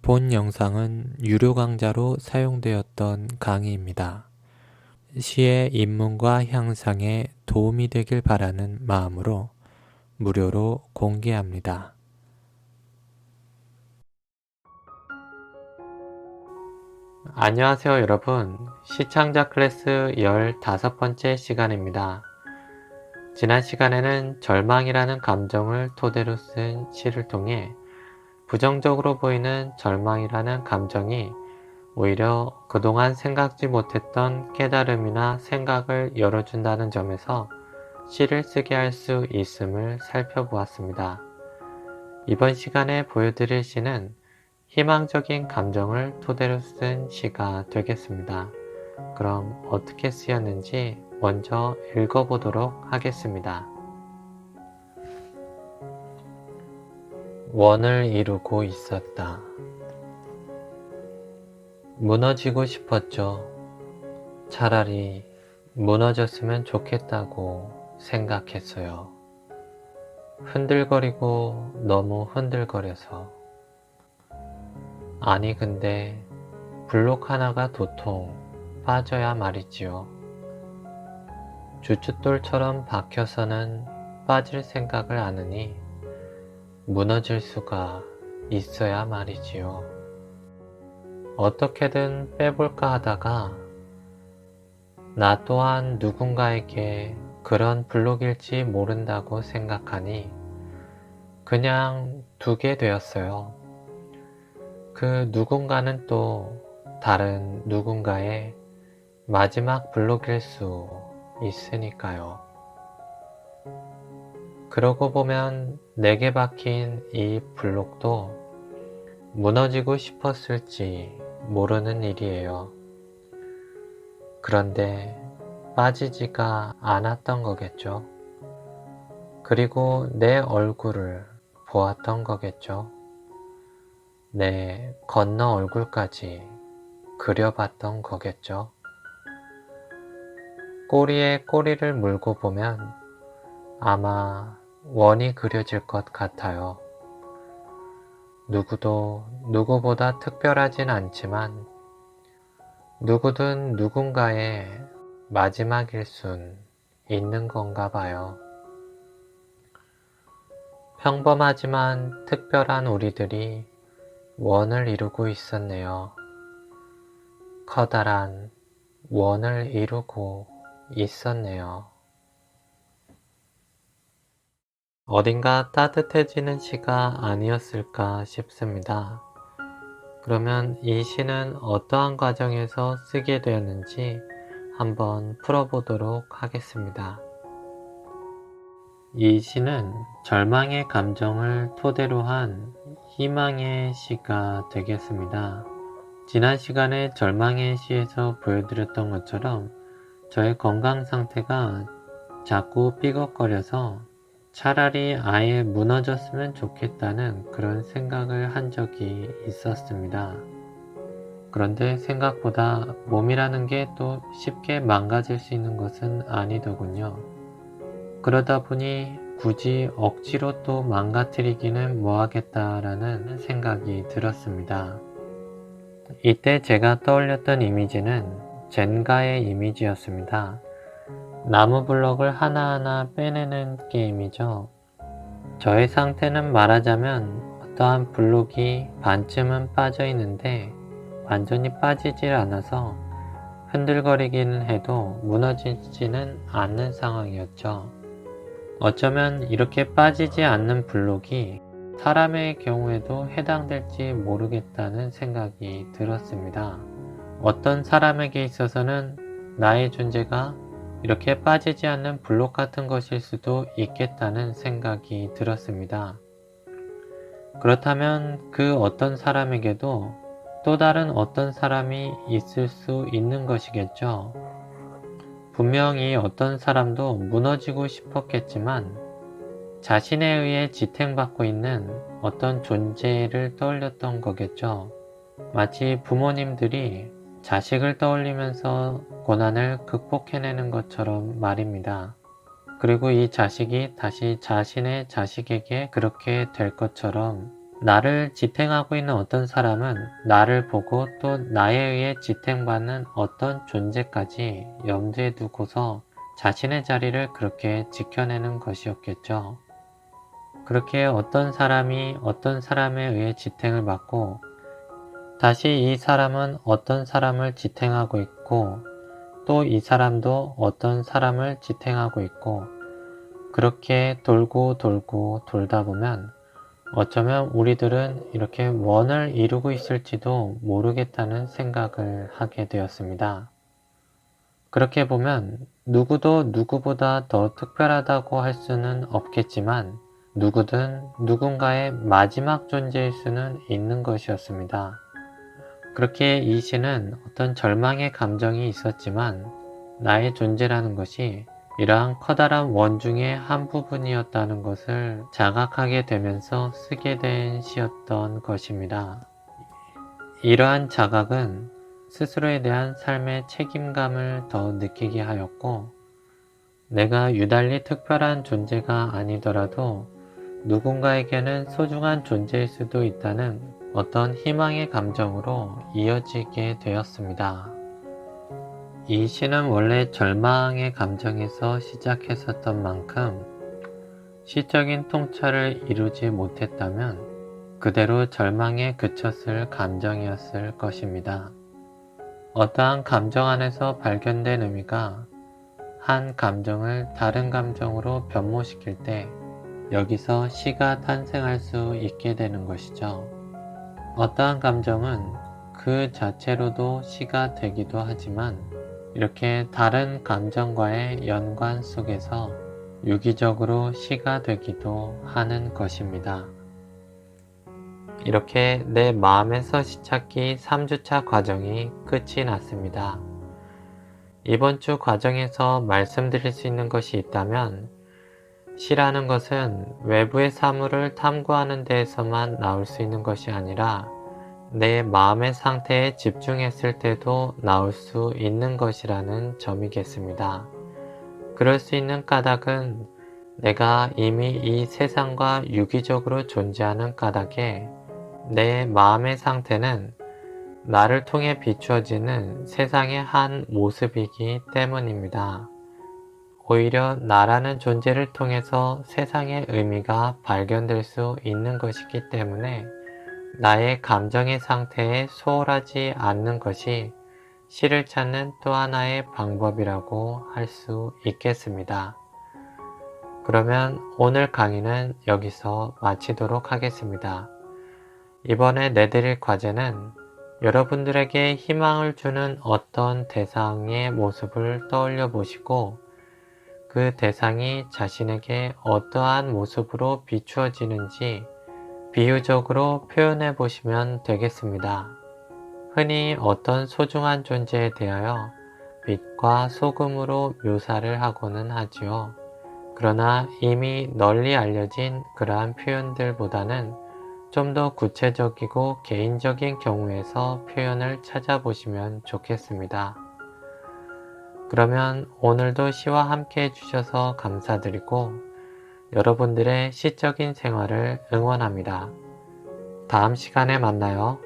본 영상은 유료 강좌로 사용되었던 강의입니다. 시의 입문과 향상에 도움이 되길 바라는 마음으로 무료로 공개합니다. 안녕하세요 여러분. 시창자 클래스 15번째 시간입니다. 지난 시간에는 절망이라는 감정을 토대로 쓴 시를 통해 부정적으로 보이는 절망이라는 감정이 오히려 그동안 생각지 못했던 깨달음이나 생각을 열어준다는 점에서 시를 쓰게 할 수 있음을 살펴보았습니다. 이번 시간에 보여드릴 시는 희망적인 감정을 토대로 쓴 시가 되겠습니다. 그럼 어떻게 쓰였는지 먼저 읽어보도록 하겠습니다. 원을 이루고 있었다. 무너지고 싶었죠. 차라리 무너졌으면 좋겠다고 생각했어요. 흔들거리고 너무 흔들거려서. 아니 근데 블록 하나가 도통 빠져야 말이지요. 주춧돌처럼 박혀서는 빠질 생각을 안 하니 무너질 수가 있어야 말이지요. 어떻게든 빼볼까 하다가 나 또한 누군가에게 그런 블록일지 모른다고 생각하니 그냥 두게 되었어요. 그 누군가는 또 다른 누군가의 마지막 블록일 수 있으니까요. 그러고 보면 내게 박힌 이 블록도 무너지고 싶었을지 모르는 일이에요. 그런데 빠지지가 않았던 거겠죠. 그리고 내 얼굴을 보았던 거겠죠. 내 건너 얼굴까지 그려봤던 거겠죠. 꼬리에 꼬리를 물고 보면 아마 원이 그려질 것 같아요. 누구도 누구보다 특별하진 않지만 누구든 누군가의 마지막일 순 있는 건가 봐요. 평범하지만 특별한 우리들이 원을 이루고 있었네요. 커다란 원을 이루고 있었네요. 어딘가 따뜻해지는 시가 아니었을까 싶습니다. 그러면 이 시는 어떠한 과정에서 쓰게 되었는지 한번 풀어보도록 하겠습니다. 이 시는 절망의 감정을 토대로 한 희망의 시가 되겠습니다. 지난 시간에 절망의 시에서 보여드렸던 것처럼 저의 건강 상태가 자꾸 삐걱거려서 차라리 아예 무너졌으면 좋겠다는 그런 생각을 한 적이 있었습니다. 그런데 생각보다 몸이라는 게 또 쉽게 망가질 수 있는 것은 아니더군요. 그러다 보니 굳이 억지로 또 망가뜨리기는 뭐하겠다라는 생각이 들었습니다. 이때 제가 떠올렸던 이미지는 젠가의 이미지였습니다. 나무 블럭을 하나하나 빼내는 게임이죠. 저의 상태는 말하자면 어떠한 블록이 반쯤은 빠져 있는데 완전히 빠지질 않아서 흔들거리기는 해도 무너지지는 않는 상황이었죠. 어쩌면 이렇게 빠지지 않는 블록이 사람의 경우에도 해당될지 모르겠다는 생각이 들었습니다. 어떤 사람에게 있어서는 나의 존재가 이렇게 빠지지 않는 블록 같은 것일 수도 있겠다는 생각이 들었습니다. 그렇다면 그 어떤 사람에게도 또 다른 어떤 사람이 있을 수 있는 것이겠죠. 분명히 어떤 사람도 무너지고 싶었겠지만 자신에 의해 지탱받고 있는 어떤 존재를 떠올렸던 거겠죠. 마치 부모님들이 자식을 떠올리면서 고난을 극복해내는 것처럼 말입니다. 그리고 이 자식이 다시 자신의 자식에게 그렇게 될 것처럼 나를 지탱하고 있는 어떤 사람은 나를 보고 또 나에 의해 지탱받는 어떤 존재까지 염두에 두고서 자신의 자리를 그렇게 지켜내는 것이었겠죠. 그렇게 어떤 사람이 어떤 사람에 의해 지탱을 받고 다시 이 사람은 어떤 사람을 지탱하고 있고 또 이 사람도 어떤 사람을 지탱하고 있고 그렇게 돌고 돌고 돌다 보면 어쩌면 우리들은 이렇게 원을 이루고 있을지도 모르겠다는 생각을 하게 되었습니다. 그렇게 보면 누구도 누구보다 더 특별하다고 할 수는 없겠지만 누구든 누군가의 마지막 존재일 수는 있는 것이었습니다. 그렇게 이 시는 어떤 절망의 감정이 있었지만 나의 존재라는 것이 이러한 커다란 원 중의 한 부분이었다는 것을 자각하게 되면서 쓰게 된 시였던 것입니다. 이러한 자각은 스스로에 대한 삶의 책임감을 더 느끼게 하였고 내가 유달리 특별한 존재가 아니더라도 누군가에게는 소중한 존재일 수도 있다는 어떤 희망의 감정으로 이어지게 되었습니다. 이 시는 원래 절망의 감정에서 시작했었던 만큼 시적인 통찰을 이루지 못했다면 그대로 절망에 그쳤을 감정이었을 것입니다. 어떠한 감정 안에서 발견된 의미가 한 감정을 다른 감정으로 변모시킬 때 여기서 시가 탄생할 수 있게 되는 것이죠. 어떠한 감정은 그 자체로도 시가 되기도 하지만 이렇게 다른 감정과의 연관 속에서 유기적으로 시가 되기도 하는 것입니다. 이렇게 내 마음에서 시찾기 3주차 과정이 끝이 났습니다. 이번 주 과정에서 말씀드릴 수 있는 것이 있다면 시라는 것은 외부의 사물을 탐구하는 데에서만 나올 수 있는 것이 아니라 내 마음의 상태에 집중했을 때도 나올 수 있는 것이라는 점이겠습니다. 그럴 수 있는 까닭은 내가 이미 이 세상과 유기적으로 존재하는 까닭에 내 마음의 상태는 나를 통해 비추어지는 세상의 한 모습이기 때문입니다. 오히려 나라는 존재를 통해서 세상의 의미가 발견될 수 있는 것이기 때문에 나의 감정의 상태에 소홀하지 않는 것이 시를 찾는 또 하나의 방법이라고 할 수 있겠습니다. 그러면 오늘 강의는 여기서 마치도록 하겠습니다. 이번에 내드릴 과제는 여러분들에게 희망을 주는 어떤 대상의 모습을 떠올려 보시고 그 대상이 자신에게 어떠한 모습으로 비추어지는지 비유적으로 표현해 보시면 되겠습니다. 흔히 어떤 소중한 존재에 대하여 빛과 소금으로 묘사를 하고는 하지요. 그러나 이미 널리 알려진 그러한 표현들보다는 좀 더 구체적이고 개인적인 경우에서 표현을 찾아보시면 좋겠습니다. 그러면 오늘도 시와 함께 해주셔서 감사드리고 여러분들의 시적인 생활을 응원합니다. 다음 시간에 만나요.